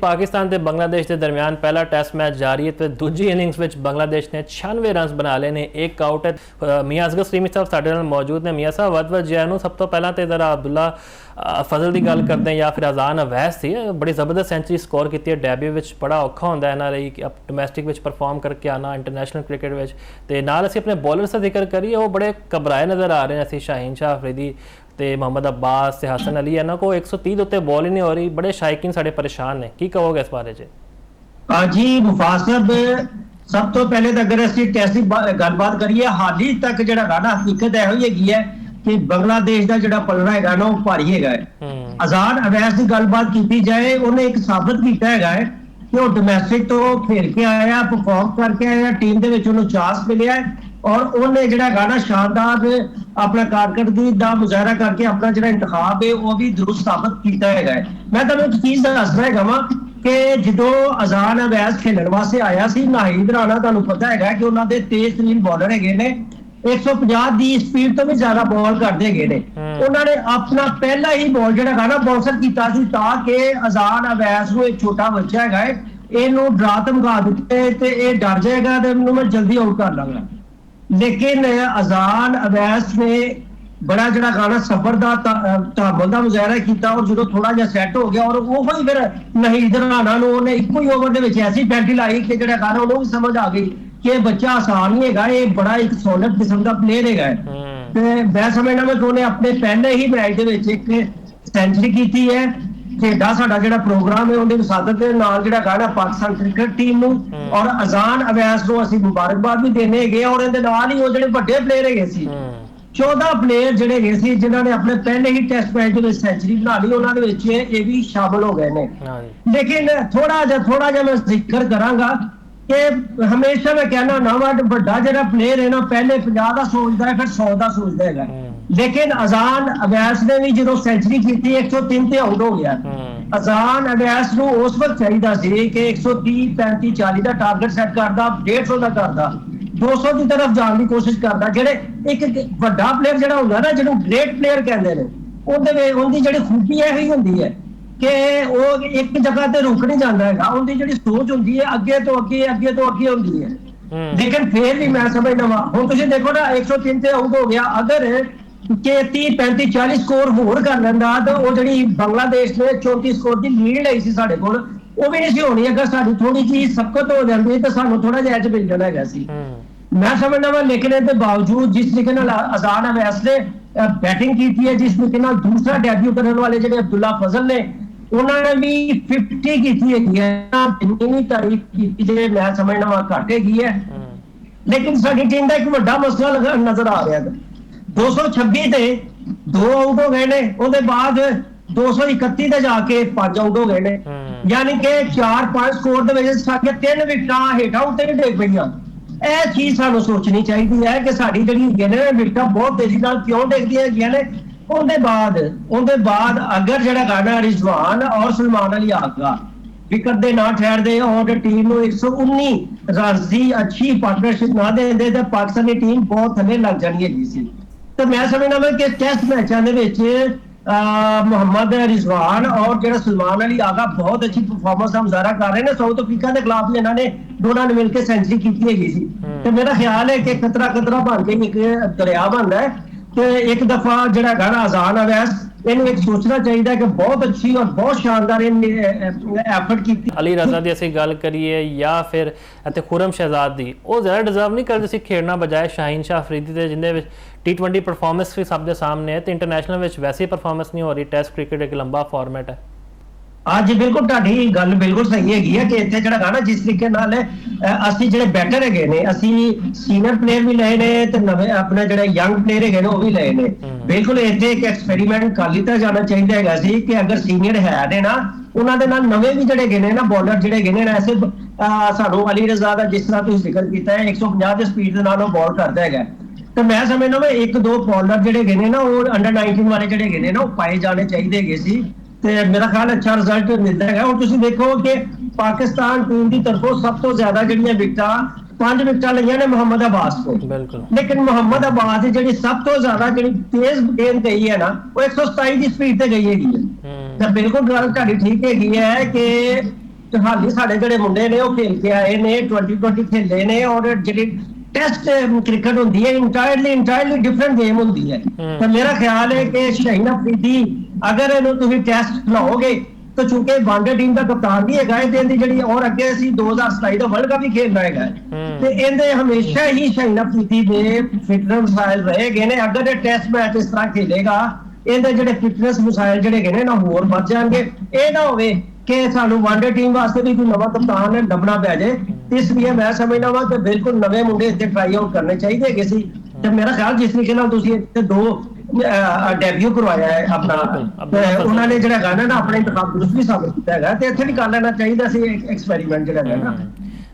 पाकिस्तान ते बांग्लादेश के दरमियान पहला टेस्ट मैच जारी है तो दूजी इनिंग्स में बांग्लादेश ने 96 रन बना ले ने, एक आउट है। मियां असगर सलीमी साहब साडे नाल मौजूद ने। मियां साहब वध जैनू सब तो पहला तो जरा अब्दुल्ला फजल की गल करते हैं या फिर अजान अवैस थी, बड़ी जबरदस्त सेंचुरी स्कोर की है। डेब्यू में बड़ा औखा होंदा है इन्हां लई डोमैसटिक में परफॉर्म करके आना इंटरनेशनल क्रिकेट में। तो नाल असीं अपने बॉलर्स का जिक्र करिए, वो बड़े घबराए नज़र आ रहे हैं। असीं शाहीन शाह अफरीदी ते मोहम्मद अब्बास ते हसन अली इन्हों को 130 उत्ते बॉल ही नहीं हो रही, बड़े शायकीन साढ़े परेशान ने, की कहोगे इस बारे च? जी मुफाज साहब, सब तो पहले तो अगर असीं टेस्ट की गलबात करिए, हाल ही तक जो गाना हकीकत यहो ही है कि बांग्लादेश का जो पलड़ा है ना वो भारी है। अजान अवैस की गलबात की जाए, उन्हें एक साबित किया है कि वो डोमैसटिक तो खेल के आया, परफॉर्म करके आया, टीम के चांस मिले और उन्हें जो गाना शानदार अपना कारकर्दगी का मुजाहरा करके अपना जो इंतखाब है वो भी दुरुस्त साबित किया है। मैं तुहानूं एक चीज़ दसदा हैगा वां कि जो अजान अवैस खेलने वास्ते आया सी, नाहीद राणा तुहानूं पता है कि उन्होंने तेज तरीन बॉलर है ने, 150 की स्पीड तो भी ज्यादा बॉल करते है। उन्होंने अपना पहला ही बॉल जो गाना बाउंसर किया ताकि अजान अवैस को एक छोटा बच्चा है इनू डरा धमका दिते तो ये डर जाएगा तो मैं जल्दी आउट कर लूंगा। लेकिन अजान अवैस ने बड़ा जो गाना सफर का तहमुल का मुजाहरा किया और जो थोड़ा जहा सैट हो गया और वो फिर नाहीद राणा उन्हें एक ही ओवर के ऐसी पेनल्टी लाई कि जो गाना उन्होंने भी समझ आ गई कि बच्चा आसान नहीं है, ये बड़ा एक सॉलिड किस्म का प्लेयर है। मैं समझना मैं कि उन्हें अपने पहले ही मैच एक सेंचुरी की है। खेडा साडा जो प्रोग्राम है उन्हें वसादत के नाल जो गाना पाकिस्तान क्रिकेट टीम और अजान अवैस को असीं मुबारकबाद भी देने गए और इहदे नाल ही वो जो बड़े प्लेयर है 14 प्लेयर जोड़े गए जिन्होंने अपने पहले ही टेस्ट मैच में सेंचुरी बना ली, उन्होंने ये भी शामिल हो गए ने। लेकिन थोड़ा जा मैं जिक्र करांगा कि हमेशा मैं कहना ना बड़ा जो प्लेयर है ना पहले 50 का सोचता है फिर 100 का सोचता है। लेकिन अजान अवैस ने भी जो सेंचुरी की 103 से आउट हो गया। अजान अवैस को उस वक्त चाहिए कि 130 35 40 का टारगेट सैट करता, 150 का करता, 200 की तरफ जाने की कोशिश करता। जेडे एक बड़ा प्लेयर जो होंगे ना जो ग्रेट प्लेयर कहते हैं उनकी जी खूबी यही होंगी है कि वो एक जगह पे रुक नहीं जाता है, उनकी जी सोच होंगी है अगे तो अगे होंगी है। लेकिन फिर भी मैं समझना वा हम तुम देखो ना 103 से आउट हो गया, अगर 30 35 40 स्कोर होर कर लेंदा तो वो जी बांग्लादेश ने 34 स्कोर की लीड लाई सी साडे कोल, वो भी नहीं होनी अगर साडी थोड़ी जी सबकत हो जाती तो सानू थोड़ा जिहा मिल जाना है सी। मैं समझना वा लेकिन इसके बावजूद जिस तरीके अजान अवैस ने बैटिंग की है, जिस तरीके दूसरा डेब्यू करने वाले जो अब्दुल्ला फजल ने उन्होंने भी 50 की है तारीफ की, मैं समझना वा घट है। लेकिन साडी टीम का एक बड़ा मसला नजर आ रहा है। 226 से 2 आउट हो गए ने, उसके बाद 231 से जाके 5 आउट हो गए ने, यानी कि 4-5 स्कोर के 3 विकटा हेठा उत्ते भी डिग पईयां। यह चीज सानू सोचनी चाहिए है कि साडी जिहड़ी विकटा बहुत तेजी नाल क्यों डिगदियां हैगियां ने। उनके बाद अगर जो गाना रिजवान और सलमान अली आगा विकेट दे ना ठहरदे और टीम को 119 रन की अच्छी पार्टनरशिप ना देंदे तो पाकिस्तानी टीम बहुत थले लग जानी है सी। तो मैं समझना मैं कि टेस्ट मैचों के मोहम्मद रिजवान और जो सलमान अली आगा बहुत अच्छी परफॉर्मेंस का मुजाहरा कर रहे हैं। साउथ अफ्रीका के खिलाफ भी इन्होंने दोनों ने मिलकर सेंचुरी की है। तो मेरा ख्याल है कि खतरा बन के एक दरिया बनता है कि एक दफा जो गाना अजान अवैस इन्हें एक सोचना चाहिए कि बहुत अच्छी और बहुत शानदार एफर्ट की। अली रजा की असीं गल करिए या फिर खुरम शहजाद की, वो ज़्यादा डिजर्व नहीं करते खेलना बजाय शाहीन शाह अफरीदी के जिन्हें T20 परफॉर्मेंस भी सब के सामने है तो इंटरनेशनल में वैसे परफॉर्मेंस नहीं हो रही। टेस्ट क्रिकेट एक लंबा फॉर्मेट है। हाँ जी बिल्कुल तुहाडी गल बिल्कुल सही है कि इत्थे जिहड़ा गाना जिस तरीके नाल असीं जिहड़े बैटर हैगे ने असीं सीनियर प्लेयर भी लए ने ते नवे अपने जिहड़े यंग प्लेयर हैगे ने वो भी लए ने। बिल्कुल इत्थे एक एक्सपेरीमेंट कर लिता जाना चाहिए हैगा सी कि अगर सीनियर है ने ना उन्हां दे नाल नवे भी जिहड़े हैगे ने ना बॉलर जिहड़े हैगे ने ऐसे सानू अली रजा दा जिस तरह तुसीं जिक्र कीता है 150 की स्पीड दे नाल बॉल करदा हैगा। तो मैं समझना मैं 1-2 बॉलर जिहड़े हैगे ने ना वो अंडर 19 वाले जिहड़े हैगे ने ना वो पाए जाने चाहिए हैगे सी। मेरा ख्याल अच्छा रिजल्ट मिलता है। और तुम देखो कि पाकिस्तान टीम की तरफों सब तो ज्यादा जिहड़ियां विकटा 5 विकटा लईयां ने मोहम्मद अब्बास को। लेकिन मोहम्मद अब्बास जी सब तो ज्यादा जी तेज गेंद गई है ना वो 127 की स्पीड से गई है। तो बिल्कुल गल तुहाडी ठीक है कि ਹਾਲੀ ਸਾਡੇ ਜਿਹੜੇ ਮੁੰਡੇ ਨੇ ਉਹ ਖੇਲ ਕੇ ਆਏ ਨੇ, 2020 ਖੇਲੇ ਨੇ, ਔਰ ਜਿਹੜੀ ਟੈਸਟ ਕ੍ਰਿਕਟ ਹੁੰਦੀ ਹੈ ਇੰਟਾਇਰਲੀ ਡਿਫਰੈਂਟ ਗੇਮ ਹੁੰਦੀ ਹੈ। ਤਾਂ ਮੇਰਾ ਖਿਆਲ ਹੈ ਕਿ ਸ਼ਹੀਨ ਅਫਰੀਦੀ ਅਗਰ ਇਹਨੂੰ ਤੁਸੀਂ ਟੈਸਟ ਲਾਓਗੇ ਤਾਂ ਚੂੰਕਿ ਵਨਡੇ ਟੀਮ ਦਾ ਕਪਤਾਨ ਵੀ ਹੈਗਾ ਤੇ ਇਹਦੀ ਜਿਹੜੀ ਔਰ ਅੱਗੇ ਅਸੀਂ 2027 ਦਾ ਵਰਲਡ ਕੱਪ ਵੀ ਖੇਡਣਾ ਹੈਗਾ ਤੇ ਇਹਦੇ ਹਮੇਸ਼ਾ ਹੀ ਸ਼ਹੀਨ ਅਫਰੀਦੀ ਦੇ ਫਿਟਨੈਸ ਮਸਾਇਲ ਰਹੇਗੇ ਨੇ। ਅਗਰ ਇਹ ਟੈਸਟ ਮੈਚ ਇਸ ਤਰ੍ਹਾਂ ਖੇਲੇਗਾ ਇਹਦੇ ਜਿਹੜੇ ਫਿਟਨੈਸ ਮਸਾਇਲ ਜਿਹੜੇ ਹੈਗੇ ਨੇ ਨਾ ਹੋਰ ਵੱਧ ਜਾਣਗੇ। ਇਹ ਨਾ ਹੋਵੇ ਕਿ ਸਾਨੂੰ ਵਨਡੇ ਟੀਮ ਵਾਸਤੇ ਵੀ ਕੋਈ ਨਵਾਂ ਕਪਤਾਨ ਲੱਭਣਾ ਪੈ ਜਾਏ। ਇਸ ਲਈ ਮੈਂ ਸਮਝਦਾ ਵਾਂ ਕਿ ਬਿਲਕੁਲ ਨਵੇਂ ਮੁੰਡੇ ਇੱਥੇ ਟਰਾਈ ਆਊਟ ਕਰਨੇ ਚਾਹੀਦੇ ਹੈਗੇ ਸੀ। ਤੇ ਮੇਰਾ ਖਿਆਲ ਜਿਸ ਤਰੀਕੇ ਨਾਲ ਤੁਸੀਂ ਇੱਥੇ 2 ਡੈਬਿਊ ਕਰਵਾਇਆ ਹੈ ਆਪਣਾ, ਉਹਨਾਂ ਨੇ ਜਿਹੜਾ ਗਾਣਾ ਨਾ ਆਪਣੇ ਇੰਤਖਾਬ ਦੁਰਸਤ ਵੀ ਸਾਬਤ ਕੀਤਾ ਹੈਗਾ ਤੇ ਇੱਥੇ ਵੀ ਕਰ ਲੈਣਾ ਚਾਹੀਦਾ ਸੀ ਐਕਸਪੈਰੀਮੈਂਟ ਜਿਹੜਾ ਹੈ ਨਾ।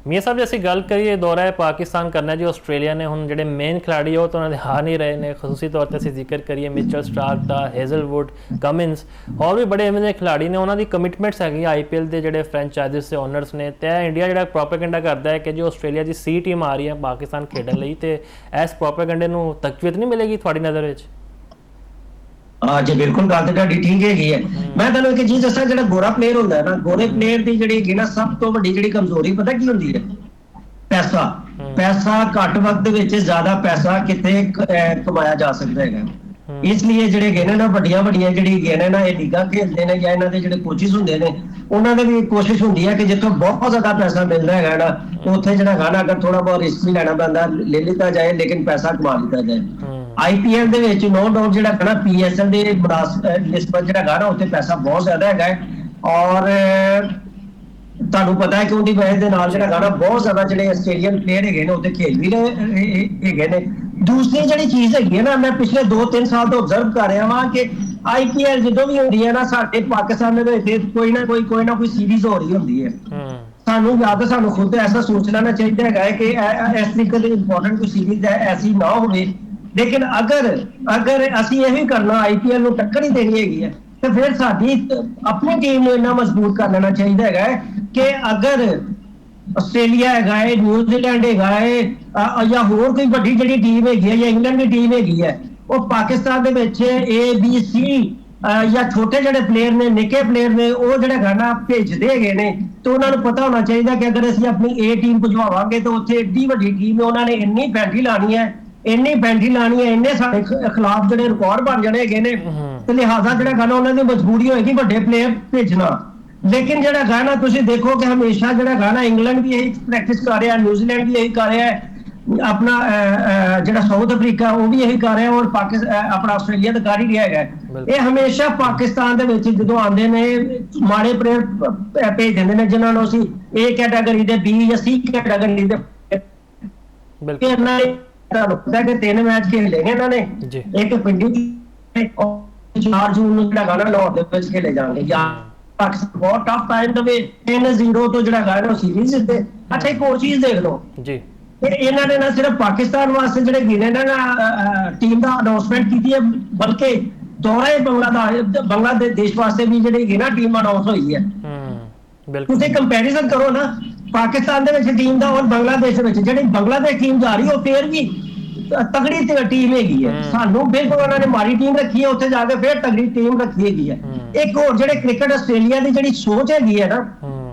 ਮੀਆਂ ਸਾਹਿਬ, ਜੇ ਅਸੀਂ ਗੱਲ ਕਰੀਏ ਦੌਰਾ ਹੈ ਪਾਕਿਸਤਾਨ ਕਰਨਾ ਜੀ ਆਸਟ੍ਰੇਲੀਆ ਨੇ, ਹੁਣ ਜਿਹੜੇ ਮੇਨ ਖਿਡਾਰੀ ਉਹ ਤਾਂ ਉਹਨਾਂ ਦੇ ਹਾਰ ਨਹੀਂ ਰਹੇ ਨੇ। ਖਸੂਸੀ ਤੌਰ 'ਤੇ ਅਸੀਂ ਜ਼ਿਕਰ ਕਰੀਏ ਮਿਚਲ ਸਟਾਰਕ ਦਾ, ਹੇਜ਼ਲਵੁੱਡ, ਕਮਿੰਸ, ਹੋਰ ਵੀ ਬੜੇ ਐਵੇਂ ਦੇ ਖਿਡਾਰੀ ਨੇ, ਉਹਨਾਂ ਦੀ ਕਮਿਟਮੈਂਟਸ ਹੈਗੀ IPL ਦੇ ਜਿਹੜੇ ਫਰੈਂਚਾਈਜ਼ਸ ਦੇ ਓਨਰਸ ਨੇ। ਤੇ ਇੰਡੀਆ ਜਿਹੜਾ ਪ੍ਰੋਪੇਗੈਂਡਾ ਕਰਦਾ ਹੈ ਕਿ ਜੋ ਆਸਟ੍ਰੇਲੀਆ ਦੀ C ਟੀਮ ਆ ਰਹੀ ਹੈ ਪਾਕਿਸਤਾਨ ਖੇਡਣ ਲਈ, ਤੇ ਇਸ ਪ੍ਰੋਪੇਗੈਂਡੇ ਨੂੰ ਤਕਵੀਤ ਨਹੀਂ ਮਿਲੇਗੀ ਤੁਹਾਡੀ ਨਜ਼ਰ ਵਿੱਚ? ਜੀ ਬਿਲਕੁਲ ਗੱਲ ਤੇ ਤੁਹਾਡੀ ਠੀਕ ਹੈਗੀ ਹੈ। ਮੈਂ ਤੁਹਾਨੂੰ ਇੱਕ ਚੀਜ਼ ਦੱਸਾਂ, ਜਿਹੜਾ ਗੋਰਾ ਪਲੇਅਰ ਹੁੰਦਾ ਹੈ ਨਾ, ਗੋਰੇ ਪਲੇਅਰ ਦੀ ਜਿਹੜੀ ਹੈਗੀ ਨਾ ਸਭ ਤੋਂ ਵੱਡੀ ਜਿਹੜੀ ਕਮਜ਼ੋਰੀ ਪਤਾ ਕੀ ਹੁੰਦੀ ਹੈ? ਪੈਸਾ। ਪੈਸਾ ਘੱਟ ਵਕਤ ਵਿੱਚ ਜ਼ਿਆਦਾ ਪੈਸਾ ਕਿੱਥੇ ਕਮਾਇਆ ਜਾ ਸਕਦਾ ਹੈਗਾ। ਇਸ ਲਈ ਜਿਹੜੇ ਹੈਗੇ ਨੇ ਨਾ ਵੱਡੀਆਂ ਜਿਹੜੀ ਹੈਗੇ ਨੇ ਨਾ ਇਹ ਲੀਗਾਂ ਖੇਡਦੇ ਨੇ ਜਾਂ ਇਹਨਾਂ ਦੇ ਜਿਹੜੇ ਕੋਚਿਸ ਹੁੰਦੇ ਨੇ ਉਹਨਾਂ ਦੀ ਵੀ ਕੋਸ਼ਿਸ਼ ਹੁੰਦੀ ਹੈ ਕਿ ਜਿੱਥੋਂ ਬਹੁਤ ਜ਼ਿਆਦਾ ਪੈਸਾ ਮਿਲਦਾ ਹੈਗਾ ਨਾ ਉੱਥੇ ਜਿਹੜਾ ਗਾਣਾ ਅਗਰ ਥੋੜਾ ਬਹੁਤ ਰਿਸਕ ਵੀ ਲੈਣਾ ਪੈਂਦਾ ਲੈ ਲਿੱਤਾ ਜਾਏ ਲੇਕਿਨ ਪੈਸਾ ਕਮਾ ਲਿੱਤਾ ਜਾਏ। IPL ਦੇ ਵਿੱਚ ਨੋ ਡਾਊਟ ਜਿਹੜਾ ਗਾਣਾ PSL ਦੇ ਨਿਸਬਤ ਜਿਹੜਾ ਗਾਣਾ ਉੱਥੇ ਪੈਸਾ ਬਹੁਤ ਜ਼ਿਆਦਾ ਹੈਗਾ ਔਰ ਤੁਹਾਨੂੰ ਪਤਾ ਹੈ ਕਿ ਉਹਦੀ ਵਜ੍ਹਾ ਦੇ ਨਾਲ ਜਿਹੜਾ ਗਾਣਾ ਬਹੁਤ ਜ਼ਿਆਦਾ ਜਿਹੜੇ ਆਸਟ੍ਰੇਲੀਅਨ ਪਲੇਅਰ ਹੈਗੇ ਨੇ ਉੱਥੇ ਖੇਡ ਵੀ ਰਹੇ ਹੈਗੇ ਨੇ। ਦੂਸਰੀ ਜਿਹੜੀ ਚੀਜ਼ ਹੈਗੀ ਹੈ ਨਾ, ਮੈਂ ਪਿਛਲੇ 2-3 ਸਾਲ ਤੋਂ ਆਬਜ਼ਰਵ ਕਰ ਰਿਹਾ ਵਾਂ ਕਿ IPL ਜਦੋਂ ਵੀ ਹੁੰਦੀ ਹੈ ਨਾ ਸਾਡੇ ਪਾਕਿਸਤਾਨ ਦੇ ਵਿੱਚ ਕੋਈ ਨਾ ਕੋਈ ਸੀਰੀਜ਼ ਹੋ ਰਹੀ ਹੁੰਦੀ ਹੈ। ਸਾਨੂੰ ਖੁਦ ਐਸਾ ਸੋਚ ਲੈਣਾ ਚਾਹੀਦਾ ਹੈਗਾ ਕਿ ਇਸ ਤਰੀਕੇ ਦੀ ਇੰਪੋਰਟੈਂਟ ਕੋਈ ਸੀਰੀਜ਼ ਹੈ ਐਸੀ ਨਾ ਹੋਵੇ। ਲੇਕਿਨ ਅਗਰ ਅਸੀਂ ਇਹ ਵੀ ਕਰਨਾ IPL ਨੂੰ ਟੱਕਰ ਹੀ ਦੇਣੀ ਹੈਗੀ ਹੈ ਤੇ ਫਿਰ ਸਾਡੀ ਆਪਣੀ ਟੀਮ ਨੂੰ ਇੰਨਾ ਮਜ਼ਬੂਤ ਕਰ ਲੈਣਾ ਚਾਹੀਦਾ ਹੈਗਾ ਕਿ ਅਗਰ ਆਸਟ੍ਰੇਲੀਆ ਹੈਗਾ ਹੈ, ਨਿਊਜ਼ੀਲੈਂਡ ਹੈਗਾ ਹੈ ਜਾਂ ਹੋਰ ਕੋਈ ਵੱਡੀ ਜਿਹੜੀ ਟੀਮ ਹੈਗੀ ਹੈ ਜਾਂ ਇੰਗਲੈਂਡ ਦੀ ਟੀਮ ਹੈਗੀ ਹੈ ਉਹ ਪਾਕਿਸਤਾਨ ਦੇ ਵਿੱਚ ABC ਜਾਂ ਛੋਟੇ ਜਿਹੜੇ ਪਲੇਅਰ ਨੇ ਨਿੱਕੇ ਪਲੇਅਰ ਨੇ ਉਹ ਜਿਹੜੇ ਗਾਣਾ ਭੇਜਦੇ ਹੈਗੇ ਨੇ ਤੇ ਉਹਨਾਂ ਨੂੰ ਪਤਾ ਹੋਣਾ ਚਾਹੀਦਾ ਕਿ ਅਗਰ ਅਸੀਂ ਆਪਣੀ A ਟੀਮ ਭਜਵਾਵਾਂਗੇ ਤਾਂ ਉੱਥੇ ਏਡੀ ਵੱਡੀ ਟੀਮ ਉਹਨਾਂ ਨੇ ਇੰਨੀ ਪੈਂਟੀ ਲਾਣੀ ਹੈ ਇੰਨੇ ਸਾਡੇ ਖਿਲਾਫ ਜਿਹੜੇ ਰਿਕਾਰਡ ਬਣ ਜਾਣੇ ਹੈਗੇ ਨੇ ਤੇ ਲਿਹਾਜ਼ਾ ਜਿਹੜਾ ਗਾਣਾ ਉਹਨਾਂ ਦੀ ਮਜਬੂਰੀ ਹੋਏਗੀ ਵੱਡੇ ਪਲੇਅਰ ਭੇਜਣਾ। ਲੇਕਿਨ ਜਿਹੜਾ ਗਾਣਾ ਤੁਸੀਂ ਦੇਖੋ ਕਿ ਹਮੇਸ਼ਾ ਜਿਹੜਾ ਗਾਣਾ ਇੰਗਲੈਂਡ ਵੀ ਇਹੀ ਪ੍ਰੈਕਟਿਸ ਕਰ ਰਿਹਾ, ਨਿਊਜ਼ੀਲੈਂਡ ਵੀ ਇਹੀ ਕਰ ਰਿਹਾ, ਆਪਣਾ ਜਿਹੜਾ ਸਾਊਥ ਅਫਰੀਕਾ ਉਹ ਵੀ ਇਹੀ ਕਰ ਰਿਹਾ ਔਰ ਆਪਣਾ ਆਸਟ੍ਰੇਲੀਆ ਤਾਂ ਕਰ ਹੀ ਰਿਹਾ ਹੈਗਾ। ਇਹ ਹਮੇਸ਼ਾ ਪਾਕਿਸਤਾਨ ਦੇ ਵਿੱਚ ਜਦੋਂ ਆਉਂਦੇ ਨੇ ਮਾੜੇ ਪਲੇਅਰ ਭੇਜ ਦਿੰਦੇ ਨੇ ਜਿਨ੍ਹਾਂ ਨੂੰ ਅਸੀਂ A ਕੈਟਾਗਰੀ ਦੇ B ਜਾਂ C ਕੈਟਾਗਰੀ ਦੇ ਤੁਹਾਨੂੰ ਪਤਾ ਕਿ 3 ਮੈਚ ਖੇਲੇ ਨੇ ਇਹਨਾਂ ਨੇ, ਇੱਕ ਪਿੰਡੀ 4 ਜੂਨ ਨੂੰ ਜਿਹੜਾ ਗਾਣਾ ਲਾਹੌਰ ਦੇ ਵਿੱਚ ਖੇਲੇ ਜਾਣਗੇ ਜਾਂ ਪਾਕਿਸਤਾਨ ਬਹੁਤ ਟਫ ਟਾਈਮ ਦਵੇ 3-0 ਤੋਂ ਜਿਹੜਾ ਗਾਣਾ ਸੀਰੀਜ਼ ਜਿੱਤੇ। ਅੱਛਾ ਇੱਕ ਹੋਰ ਚੀਜ਼ ਦੇਖ ਲਓ ਜੀ, ਇਹਨਾਂ ਨੇ ਨਾ ਸਿਰਫ ਪਾਕਿਸਤਾਨ ਵਾਸਤੇ ਜਿਹੜੇ ਗਿਣੇ ਨਾ ਟੀਮ ਦਾ ਅਨਾਉਂਸਮੈਂਟ ਕੀਤੀ ਹੈ ਬਲਕਿ ਦੌਰਾ ਬੰਗਲਾਦੇਸ਼ ਵਾਸਤੇ ਵੀ ਜਿਹੜੀ ਨਾ ਟੀਮ ਅਨਾਉਂਸ ਹੋਈ ਹੈ। ਤੁਸੀਂ ਕੰਪੈਰੀਜ਼ਨ ਕਰੋ ਨਾ ਪਾਕਿਸਤਾਨ ਦੇ ਵਿੱਚ ਟੀਮ ਦਾ ਔਰ ਬੰਗਲਾਦੇਸ਼ ਦੇ ਵਿੱਚ, ਜਿਹੜੀ ਬੰਗਲਾਦੇਸ਼ ਟੀਮ ਜਾ ਰਹੀ ਉਹ ਫੇਰ ਵੀ ਤਗੜੀ ਟੀਮ ਹੈਗੀ ਹੈ। ਸਾਨੂੰ ਬਿਲਕੁਲ ਉਹਨਾਂ ਨੇ ਮਾੜੀ ਟੀਮ ਰੱਖੀ ਹੈ, ਉੱਥੇ ਜਾ ਕੇ ਫੇਰ ਤਗੜੀ ਟੀਮ ਰੱਖੀ ਹੈਗੀ ਹੈ। ਇੱਕ ਹੋਰ ਜਿਹੜੇ ਕ੍ਰਿਕਟ ਆਸਟ੍ਰੇਲੀਆ ਦੀ ਜਿਹੜੀ ਸੋਚ ਹੈਗੀ ਹੈ ਨਾ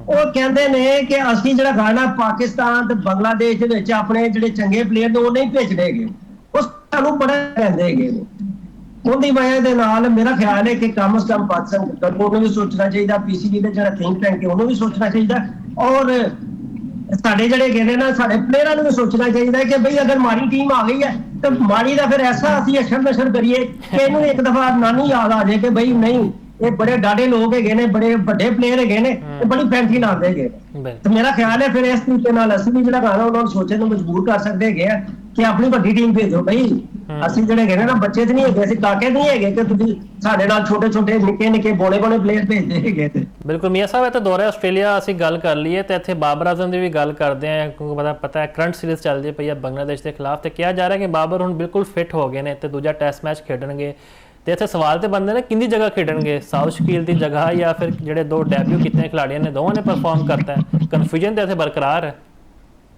ਉਹ ਕਹਿੰਦੇ ਨੇ ਕਿ ਅਸੀਂ ਜਿਹੜਾ ਗਾਣਾ ਪਾਕਿਸਤਾਨ ਤੇ ਬੰਗਲਾਦੇਸ਼ ਦੇ ਵਿੱਚ ਆਪਣੇ ਜਿਹੜੇ ਚੰਗੇ ਪਲੇਅਰ ਨੇ ਉਹ ਨਹੀਂ ਭੇਜਣੇ ਹੈਗੇ, ਉਹ ਸਾਨੂੰ ਬੜਾ ਕਹਿੰਦੇ ਹੈਗੇ ਨੇ। ਉਹਦੀ ਵਜ੍ਹਾ ਦੇ ਨਾਲ ਮੇਰਾ ਖਿਆਲ ਹੈ ਕਿ ਕਮ ਸੇ ਕਮ ਪਾਕਿਸਤਾਨ ਨੂੰ ਵੀ ਸੋਚਣਾ ਚਾਹੀਦਾ, PCB ਦੇ ਜਿਹੜਾ ਥਿੰਕ ਟੈਂਕ ਹੈ ਉਹਨੂੰ ਵੀ ਸੋਚਣਾ ਚਾਹੀਦਾ ਔਰ ਸਾਡੇ ਜਿਹੜੇ ਕਹਿੰਦੇ ਨਾ ਸਾਡੇ ਪਲੇਅਰਾਂ ਨੂੰ ਵੀ ਸੋਚਣਾ ਚਾਹੀਦਾ ਕਿ ਬਈ ਅਗਰ ਮਾੜੀ ਟੀਮ ਆ ਗਈ ਹੈ ਤਾਂ ਮਾੜੀ ਦਾ ਫਿਰ ਐਸਾ ਅਸੀਂ ਅਸ਼ਰ ਕਰੀਏ ਕਿ ਇਹਨੂੰ ਇੱਕ ਦਫਾ ਨਾਨੀ ਯਾਦ ਆ ਜਾਏ ਕਿ ਬਈ ਨਹੀਂ ਇਹ ਬੜੇ ਡਾਢੇ ਲੋਕ ਹੈਗੇ ਨੇ, ਬੜੇ ਵੱਡੇ ਪਲੇਅਰ ਹੈਗੇ ਨੇ, ਇਹ ਬੜੀ ਫੈਂਸੀ ਲਾਉਂਦੇ ਹੈਗੇ ਤੇ ਮੇਰਾ ਖਿਆਲ ਹੈ ਫਿਰ ਇਸ ਤਰੀਕੇ ਨਾਲ ਅਸੀਂ ਵੀ ਜਿਹੜਾ ਗਾਣਾ ਉਹਨਾਂ ਨੂੰ ਸੋਚਣ ਨੂੰ ਮਜਬੂਰ ਕਰ ਸਕਦੇ ਹੈਗੇ ਆ ਕਿ ਆਪਣੀ ਵੱਡੀ ਟੀਮ ਭੇਜੋ ਬਈ। ਅਸੀਂ ਜਿਹੜੇ ਹੈਗੇ ਨਾ ਬੱਚੇ ਤੇ ਨਹੀਂ ਹੈਗੇ, ਅਸੀਂ ਕਾਕੇ ਨਹੀਂ ਹੈਗੇ ਕਿ ਤੁਸੀਂ ਸਾਡੇ ਨਾਲ ਛੋਟੇ ਨਿੱਕੇ ਬੋਲੇ ਪਲੇਅਰ ਭੇਜਦੇ ਹੈਗੇ ਤੇ। ਬਿਲਕੁਲ ਮੀਆਂ ਸਾਹਿਬ, ਇਹ ਤਾਂ ਦੌਰਾ ਆਸਟ੍ਰੇਲੀਆ ਅਸੀਂ ਗੱਲ ਕਰ ਲਈਏ ਤੇ ਇੱਥੇ ਬਾਬਰ ਆਜ਼ਮ ਦੀ ਵੀ ਗੱਲ ਕਰਦੇ ਆ ਕਿਉਂਕਿ ਪਤਾ ਹੈ ਕਰੰਟ ਸੀਰੀਜ਼ ਚੱਲਦੀ ਪਈ ਹੈ ਬੰਗਲਾਦੇਸ਼ ਦੇ ਖਿਲਾਫ ਤੇ ਕਿਹਾ ਜਾ ਰਿਹਾ ਕਿ ਬਾਬਰ ਹੁਣ ਬਿਲਕੁਲ ਫਿੱਟ ਹੋ ਗਏ ਨੇ ਤੇ ਦੂਜਾ ਟੈਸਟ ਮੈਚ ਖੇਡਣਗੇ ਤੇ ਇੱਥੇ ਸਵਾਲ ਤੇ ਬਣਦੇ ਨੇ ਕਿੰਨੀ ਜਗ੍ਹਾ ਖੇਡਣਗੇ, ਸਾਊਥ ਸ਼ਕੀਲ ਦੀ ਜਗ੍ਹਾ ਜਾਂ ਫਿਰ ਜਿਹੜੇ 2 ਡੈਬਿਊ ਕੀਤੇ ਖਿਡਾਰੀਆਂ ਨੇ ਦੋਵਾਂ ਨੇ ਪਰਫਾਰਮ ਕਰਤਾ ਹੈ। ਕਨਫਿਊਜ਼ਨ ਤੇ ਇੱਥੇ ਬਰਕਰਾਰ ਹੈ।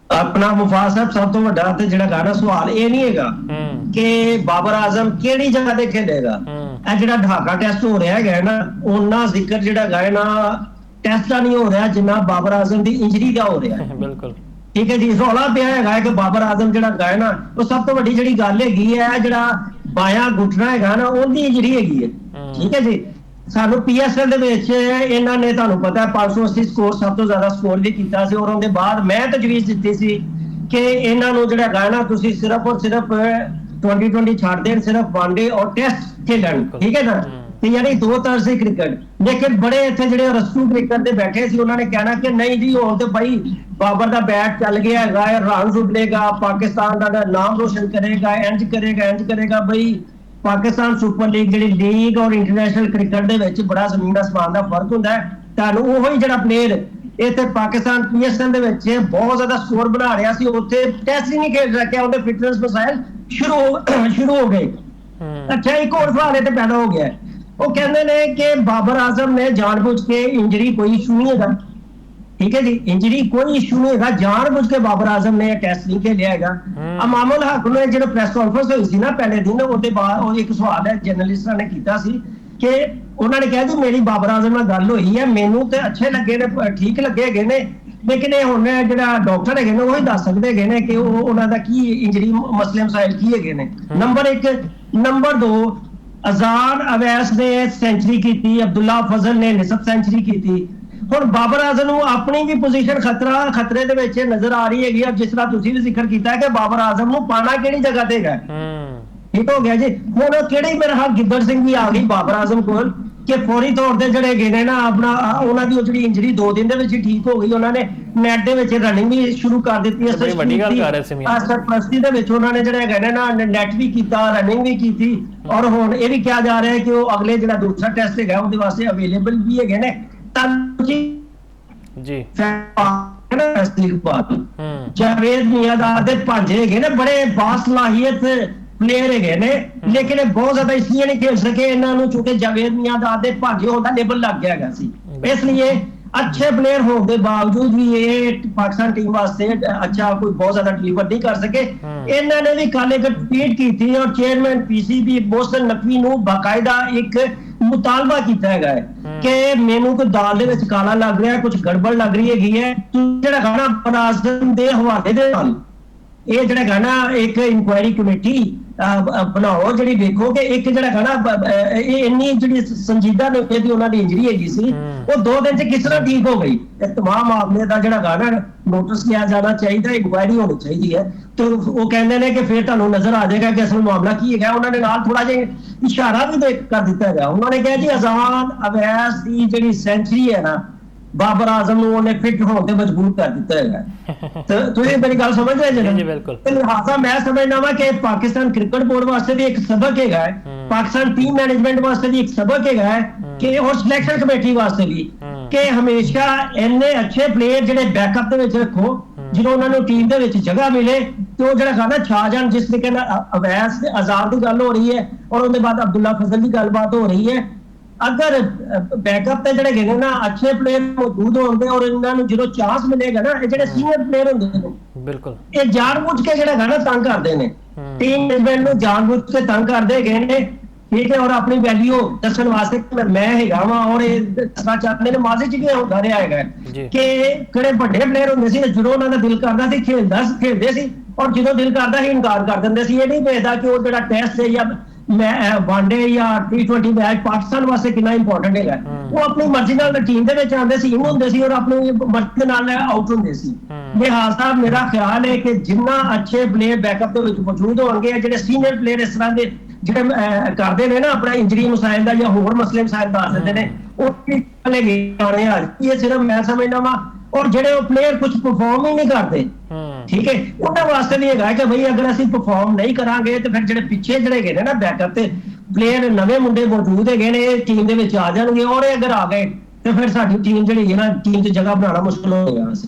ਆਪਣਾ ਮੁਫਾਜ਼ ਸਾਹਿਬ ਸਭ ਤੋਂ ਵੱਡਾ ਤੇ ਜਿਹੜਾ ਗਾਣਾ ਸਵਾਲ ਇਹ ਨਹੀਂ ਹੈਗਾ ਕਿ ਬਾਬਰ ਆਜ਼ਮ ਕਿਹੜੀ ਜਗ੍ਹਾ ਤੇ ਖੇਡੇਗਾ। ਇਹ ਜਿਹੜਾ ਢਾਕਾ ਟੈਸਟ ਹੋ ਰਿਹਾ ਹੈਗਾ ਨਾ ਉਹਨਾਂ ਜ਼ਿਕਰ ਜਿਹੜਾ ਗਾਣਾ ਟੈਸਟ ਦਾ ਨਹੀਂ ਹੋ ਰਿਹਾ ਜਿੰਨਾ ਬਾਬਰ ਆਜ਼ਮ ਦੀ ਇੰਜਰੀ ਦਾ ਹੋ ਰਿਹਾ। ਬਿਲਕੁਲ ਠੀਕ ਹੈ ਜੀ, ਰੌਲਾ ਪਿਆ ਹੈਗਾ ਕਿ ਬਾਬਰ ਆਜ਼ਮ ਜਿਹੜਾ ਹੈਗਾ ਨਾ, ਉਹ ਸਭ ਤੋਂ ਵੱਡੀ ਜਿਹੜੀ ਗੱਲ ਹੈਗੀ ਹੈ, ਜਿਹੜਾ ਬਾਇਆ ਘੁੱਟਣਾ ਹੈਗਾ ਨਾ, ਉਹਦੀ ਇੰਜਰੀ ਹੈਗੀ ਹੈ। ਠੀਕ ਹੈ ਜੀ, ਸਾਨੂੰ PSL ਦੇ ਵਿੱਚ ਇਹਨਾਂ ਨੇ ਤੁਹਾਨੂੰ ਪਤਾ 580 ਸਕੋਰ ਸਭ ਤੋਂ ਜ਼ਿਆਦਾ ਸਕੋਰ ਵੀ ਕੀਤਾ ਸੀ, ਔਰ ਉਹਦੇ ਬਾਅਦ ਮੈਂ ਤਜਵੀਜ਼ ਦਿੱਤੀ ਸੀ ਕਿ ਇਹਨਾਂ ਨੂੰ ਜਿਹੜਾ ਹੈਗਾ ਨਾ, ਤੁਸੀਂ ਸਿਰਫ ਔਰ ਸਿਰਫ 2020 ਛੱਡ ਦੇਣ, ਸਿਰਫ ਵਨਡੇ ਔਰ ਟੈਸਟ ਖੇਲਣ। ਠੀਕ ਹੈ ਨਾ, ਤੇ ਯਾਨੀ ਦੋ ਤਰ੍ਹਾਂ ਦੇ ਕ੍ਰਿਕਟ। ਲੇਕਿਨ ਬੜੇ ਇੱਥੇ ਜਿਹੜੇ ਰਸੂ ਕ੍ਰਿਕਟ ਦੇ ਬੈਠੇ ਸੀ, ਉਹਨਾਂ ਨੇ ਕਹਿਣਾ ਕਿ ਨਹੀਂ ਜੀ, ਹੁਣ ਤੇ ਭਾਈ ਬਾਬਰ ਦਾ ਬੈਟ ਚੱਲ ਗਿਆ ਹੈਗਾ, ਰਨ ਉੱਡੇਗਾ, ਪਾਕਿਸਤਾਨ ਦਾ ਨਾਮ ਰੋਸ਼ਨ ਕਰੇਗਾ, ਇੰਜ ਕਰੇਗਾ। ਬਈ ਪਾਕਿਸਤਾਨ ਸੁਪਰ ਲੀਗ ਜਿਹੜੀ ਲੀਗ ਔਰ ਇੰਟਰਨੈਸ਼ਨਲ ਕ੍ਰਿਕਟ ਦੇ ਵਿੱਚ ਬੜਾ ਜ਼ਮੀਨ ਅਸਮਾਨ ਦਾ ਫਰਕ ਹੁੰਦਾ ਹੈ। ਤੁਹਾਨੂੰ ਉਹੀ ਜਿਹੜਾ ਪਲੇਅਰ ਇੱਥੇ ਪਾਕਿਸਤਾਨ PSL ਦੇ ਵਿੱਚ ਬਹੁਤ ਜ਼ਿਆਦਾ ਸਕੋਰ ਬਣਾ ਰਿਹਾ ਸੀ, ਉੱਥੇ ਟੈਸਟ ਹੀ ਨਹੀਂ ਖੇਡ ਸਕਿਆ, ਉਹਦੇ ਫਿਟਨੈਸ ਮਸਾਇਲ ਸ਼ੁਰੂ ਹੋ ਗਏ। ਅੱਛਾ, ਇੱਕ ਹੋਰ ਸਵਾਲ ਇੱਥੇ ਪੈਦਾ ਹੋ ਗਿਆ। ਉਹ ਕਹਿੰਦੇ ਨੇ ਕਿ ਬਾਬਰ ਆਜ਼ਮ ਨੇ ਜਾਣਬੁੱਝ ਕੇ, ਇੰਜਰੀ ਕੋਈ ਇਸ਼ੂ ਨਹੀਂ ਹੈਗਾ। ਠੀਕ ਹੈ ਜੀ, ਇੰਜਰੀ ਕੋਈ ਇਸ਼ੂ ਨਹੀਂ ਹੈਗਾ, ਜਾਣਬੁੱਝ ਕੇ ਬਾਬਰ ਆਜ਼ਮ ਨੇ ਟੈਸਟ ਨਹੀਂ ਖੇਲਿਆ ਹੈਗਾ। ਇਮਾਮੁਲ ਹਕ ਨੇ ਜਿਹੜਾ ਪ੍ਰੈਸ ਕਾਨਫਰੰਸ ਹੋਈ ਸੀ ਨਾ ਪਹਿਲੇ ਦਿਨ, ਉਹਦੇ ਬਾਅਦ ਉਹ ਇੱਕ ਸਵਾਲ ਹੈ ਜਰਨਲਿਸਟਾਂ ਨੇ ਕੀਤਾ ਸੀ ਕਿ ਉਹਨਾਂ ਨੇ ਕਿਹਾ ਜੀ ਮੇਰੀ ਬਾਬਰ ਆਜ਼ਮ ਨਾਲ ਗੱਲ ਹੋਈ ਹੈ, ਮੈਨੂੰ ਤੇ ਅੱਛੇ ਲੱਗੇ ਨੇ, ਠੀਕ ਲੱਗੇ ਹੈਗੇ ਨੇ, ਲੇਕਿਨ ਇਹ ਹੁਣ ਜਿਹੜਾ ਡਾਕਟਰ ਹੈਗੇ ਨੇ ਉਹ ਹੀ ਦੱਸ ਸਕਦੇ ਹੈਗੇ ਨੇ ਕਿ ਉਹਨਾਂ ਦਾ ਕੀ ਇੰਜਰੀ ਮਸਲੇ ਮਸਾਇਲ ਕੀ ਹੈਗੇ ਨੇ। ਨੰਬਰ 1। ਨੰਬਰ 2, ਅਜ਼ਾਨ ਅਵੈਸ ਨੇ ਸੈਂਚਰੀ ਕੀਤੀ, ਅਬਦੁੱਲਾ ਫਜ਼ਲ ਨੇ ਨਿਸਫ ਸੈਂਚਰੀ ਕੀਤੀ। ਹੁਣ ਬਾਬਰ ਆਜ਼ਮ ਨੂੰ ਆਪਣੀ ਵੀ ਪੋਜੀਸ਼ਨ ਖਤਰੇ ਦੇ ਵਿੱਚ ਨਜ਼ਰ ਆ ਰਹੀ ਹੈਗੀ। ਜਿਸ ਤਰ੍ਹਾਂ ਤੁਸੀਂ ਵੀ ਜ਼ਿਕਰ ਕੀਤਾ ਹੈ ਕਿ ਬਾਬਰ ਆਜ਼ਮ ਨੂੰ ਪਾਣਾ ਕਿਹੜੀ ਜਗ੍ਹਾ ਤੇ ਹੈਗਾ। ਠੀਕ ਹੋ ਗਿਆ ਜੀ। ਹੁਣ ਕਿਹੜੀ ਮੇਰੇ ਹਾਲ ਗਿੱਦੜ ਸਿੰਘ ਵੀ ਆ ਗਈ ਬਾਬਰ ਆਜ਼ਮ ਕੋਲ ਕਿ ਫੌਰੀ ਤੌਰ ਤੇ ਜਿਹੜੇ ਗਏ ਨੇ ਨਾ, ਆਪਣਾ ਉਹਨਾਂ ਦੀ ਜਿਹੜੀ ਇੰਜਰੀ 2 ਦਿਨ ਦੇ ਵਿੱਚ ਹੀ ਠੀਕ ਹੋ ਗਈ। ਉਹਨਾਂ ਨੇ ਨੈਟ ਦੇ ਵਿੱਚ ਰਨਿੰਗ ਵੀ ਸ਼ੁਰੂ ਕਰ ਦਿੱਤੀ ਹੈ। ਸਰਪ੍ਰਸਤੀ ਦੇ ਵਿੱਚ ਉਹਨਾਂ ਨੇ ਜਿਹੜੇ ਹੈਗੇ ਨੇ ਨਾ, ਨੈਟ ਵੀ ਕੀਤਾ, ਰਨਿੰਗ ਵੀ ਕੀਤੀ, ਔਰ ਹੁਣ ਇਹ ਵੀ ਕਿਹਾ ਜਾ ਰਿਹਾ ਹੈ ਕਿ ਉਹ ਅਗਲੇ ਜਿਹੜਾ ਦੂਸਰਾ ਟੈਸਟ ਹੈਗਾ ਉਹਦੇ ਵਾਸਤੇ ਅਵੇਲੇਬਲ ਵੀ ਹੈਗੇ ਨੇ। ਜੀ ਜਾਵੇਦ ਮਿਆਂਦਾਦ ਦੇ ਭਾਂਜੇ ਹੈਗੇ ਨੇ, ਬੜੇ ਬਾਸਲਾਹੀਅਤ ਪਲੇਅਰ ਹੈਗੇ ਨੇ, ਲੇਕਿਨ ਇਹ ਬਹੁਤ ਜ਼ਿਆਦਾ ਇਸ ਲਈ ਨਹੀਂ ਖੇਡ ਸਕੇ ਇਹਨਾਂ ਨੂੰ ਕਿਉਂਕਿ ਜਾਵੇਦ ਮਿਆਂਦਾਦ ਦੇ ਭਾਂਜੇ ਹੋਣ ਦਾ ਲੇਬਲ ਲੱਗ ਗਿਆ ਹੈਗਾ ਸੀ। ਇਸ ਲਈ अच्छे प्लेयर होने के बावजूद भी ये पाकिस्तान टीम वास्ते अच्छा कोई बहुत ज्यादा डिलीवर नहीं कर सके। इन्होंने भी कल एक ट्वीट की थी और चेयरमैन PCB मोहसिन नकवी ਨੂੰ बाकायदा एक मुतालबा किया है कि मैनू कोई दाल दे विच काला लग रहा है, कुछ गड़बड़ लग रही है, ਜਿਹੜਾ ਗਾਣਾ ਬਨਾਜ਼ਮ ਦੇ ਹਵਾਲੇ ਦੇ ਨਾਲ ਇਹ ਜਿਹੜਾ ਗਾਣਾ ਇੱਕ ਇਨਕੁਆਇਰੀ ਕਮੇਟੀ ਬਣਾਓ ਜਿਹੜੀ ਵੇਖੋ ਕਿ ਇੱਕ ਜਿਹੜਾ ਗਾਣਾ ਇਹ ਇੰਨੀ ਜਿਹੜੀ ਸੰਜੀਦਾ ਨੁਕਤੇ ਦੀ ਉਹਨਾਂ ਦੀ ਇੰਜਰੀ ਹੈਗੀ ਸੀ ਉਹ 2 ਦਿਨ ਚ ਕਿਸ ਤਰ੍ਹਾਂ ਠੀਕ ਹੋ ਗਈ। ਇਹ तमाम ਮਾਮਲੇ ਦਾ ਜਿਹੜਾ ਗਾਣਾ ਨੋਟਿਸ ਲਿਆ ਜਾਣਾ ਚਾਹੀਦਾ, ਇਨਕੁਆਇਰੀ ਹੋਣੀ ਚਾਹੀਦੀ ਹੈ। ਤੇ ਉਹ ਕਹਿੰਦੇ ਨੇ ਕਿ ਫਿਰ ਤੁਹਾਨੂੰ ਨਜ਼ਰ ਆ ਜਾਏਗਾ ਕਿ ਅਸਲ ਮਾਮਲਾ ਕੀ ਹੈਗਾ। ਉਹਨਾਂ ਨੇ ਨਾਲ ਥੋੜਾ ਜਿਹਾ ਇਸ਼ਾਰਾ ਵੀ ਕਰ ਦਿੱਤਾ ਹੈਗਾ। ਉਹਨਾਂ ਨੇ ਕਿਹਾ ਜੀ ਅਜ਼ਾਨ ਅਵੈਸ ਦੀ ਜਿਹੜੀ ਸੈਂਚਰੀ ਹੈ ਨਾ बाबर आजम ने फिट होने पे मजबूर कर दिता है। तो तुझे मेरी गल समझ रहे जी? बिल्कुल। लिहाजा मैं समझना वा कि पाकिस्तान क्रिकेट बोर्ड वास्ते भी एक सबक है, पाकिस्तान टीम मैनेजमेंट वास्ते भी एक सबक है कि और सिलेक्शन कमेटी वास्ते भी कि हमेशा इन्ने अच्छे प्लेयर जिहड़े बैकअप दे विच रखो जिन्हों उन्होंने टीम दे विच जगह मिले तो जिहड़ा गाना छा जान। जिस तरीके नाल अवैस ते आजाद की गल हो रही है और उसके बाद अब्दुल्ला फजल की गलबात हो रही है, अगर बैकअप पे जड़े गए ना अच्छे प्लेयर मौजूद होंगे और इन्होंने जो चांस मिलेगा ना ये सीनियर प्लेयर होंगे बिल्कुल ये जानबूझ के जड़ा ना तंग करते हैं टीम मैनेजमेंट को जानबूझ के तंग करते गए ने। ठीक है, और अपनी वैल्यू दसन वास्ते मैं हैगा वा और दसना चाहते हैं माजी च होता रहा है कि किहड़े वड्डे प्लेयर होंदे सी जो उन्होंने दिल करदा सी खेलदे सी और जो दिल करदा सी इनकार कर दिंदे सी। ये नहीं देखदा कि वो जिहड़ा टेस्ट है या वनडे या T20 मैच पाकिस्तान वास्ते कितना इंपोर्टेंट है। वो अपनी मर्जी नाल टीम दे विच आंदे सी, इन होंदे सी और अपनी मर्जी दे नाल आउट होंदे सी। लिहाजा मेरा ख्याल है कि जिन्ना अच्छे प्लेयर बैकअप दे विच मौजूद होणगे, जिहड़े सीनियर प्लेयर इस तरह दे जिहड़े करदे ने ना अपना इंजरी मसाइल दा या होर मसले मसाइल दस दिंदे ने ਉਹ चले गए आज। ये सिर्फ मैं समझना वा और ਜਿਹੜੇ प्लेयर कुछ परफॉर्म ही नहीं करते ठीक है ਉਹਨਾਂ ਵਾਸਤੇ ਵੀ ਹੈਗਾ ਕਿ ਭਈ ਅਗਰ ਅਸੀਂ ਪਰਫਾਰਮ ਨਹੀਂ ਕਰਾਂਗੇ ਤੇ ਫਿਰ ਜਿਹੜੇ ਪਿੱਛੇ ਜਿਹੜੇ ਹੈਗੇ ਨੇ ਨਾ ਬੈਕਅਪ ਤੇ ਪਲੇਅਰ ਨਵੇਂ ਮੁੰਡੇ ਮੌਜੂਦ ਹੈਗੇ ਨੇ ਟੀਮ ਦੇ ਵਿੱਚ ਆ ਜਾਣਗੇ ਔਰ ਇਹ ਅਗਰ ਆ ਗਏ ਤੇ ਫਿਰ ਸਾਡੀ ਟੀਮ ਜਿਹੜੀ ਹੈ ਨਾ ਟੀਮ 'ਚ ਜਗ੍ਹਾ ਬਣਾਉਣਾ ਮੁਸ਼ਕਲ ਹੋ ਜਾਏਗਾ।